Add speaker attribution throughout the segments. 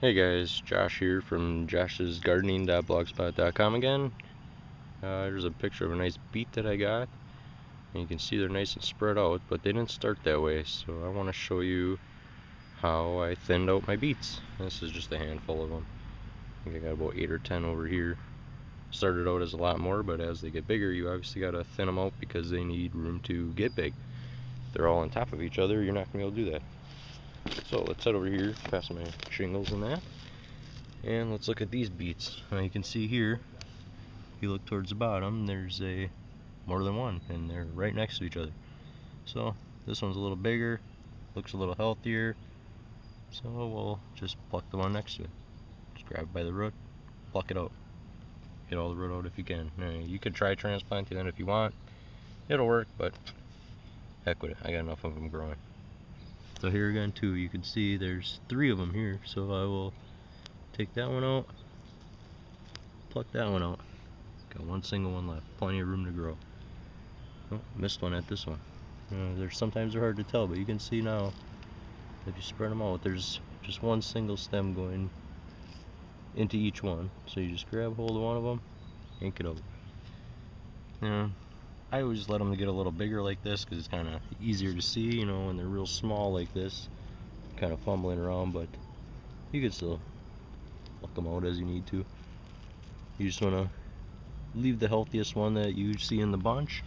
Speaker 1: Hey guys, Josh here from joshsgardening.blogspot.com again. There's a picture of a nice beet that I got, and you can see they're nice and spread out, but they didn't start that way, so I want to show you how I thinned out my beets. This is just a handful of them. I think I got about 8 or 10 over here. Started out as a lot more, but as they get bigger, you obviously got to thin them out because they need room to get big. If they're all on top of each other, you're not going to be able to do that. So let's head over here past my shingles and that. And let's look at these beets. You can see here, if you look towards the bottom, there's more than one, and they're right next to each other. So this one's a little bigger, looks a little healthier, so we'll just pluck the one next to it. Just grab it by the root, pluck it out. Get all the root out if you can. You could try transplanting it if you want. It'll work, but heck with it. I got enough of them growing. So here again too, you can see there's 3 of them here, so I will take that one out, pluck that one out. Got one single one left, plenty of room to grow. Oh, missed one at this one. Sometimes they're hard to tell, but you can see now, if you spread them out, there's just one single stem going into each one. So you just grab hold of one of them, yank it out. I always let them get a little bigger like this because it's kind of easier to see, when they're real small like this, kind of fumbling around, but you can still pluck them out as you need to. You just want to leave the healthiest one that you see in the bunch,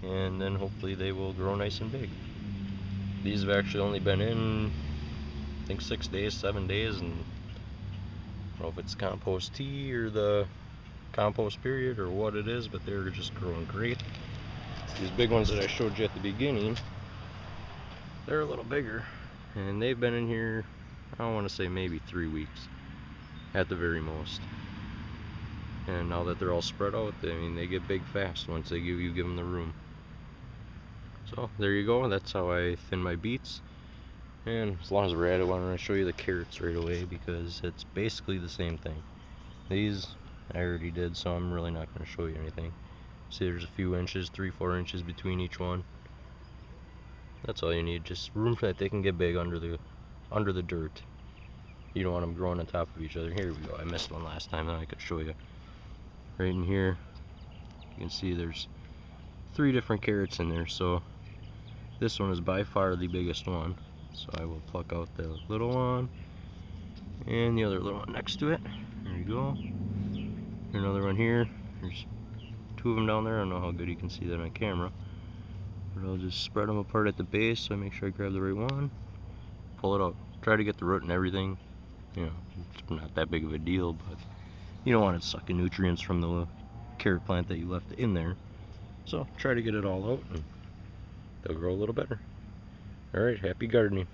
Speaker 1: and then hopefully they will grow nice and big. These have actually only been in, I think 6 days, 7 days, and I don't know if it's compost tea or the compost period or what it is, but they're just growing great. These big ones that I showed you at the beginning, they're a little bigger, and they've been in here, I want to say maybe 3 weeks at the very most. And now that they're all spread out, they get big fast once you give them the room. So there you go, that's how I thin my beets. And as long as we're at it, I want to show you the carrots right away because it's basically the same thing. These I already did, so I'm really not going to show you anything. See, there's a few inches, 3-4 inches between each one. That's all you need, just room so that they can get big under the dirt. You don't want them growing on top of each other. Here we go, I missed one last time, then I could show you. Right in here, you can see there's 3 different carrots in there, so this one is by far the biggest one. So I will pluck out the little one and the other little one next to it. There you go. Another one here. There's 2 of them down there. I don't know how good you can see that on camera, but I'll just spread them apart at the base so I make sure I grab the right one. Pull it out. Try to get the root and everything. It's not that big of a deal, but you don't want it sucking nutrients from the carrot plant that you left in there. So try to get it all out and they'll grow a little better. Alright, happy gardening.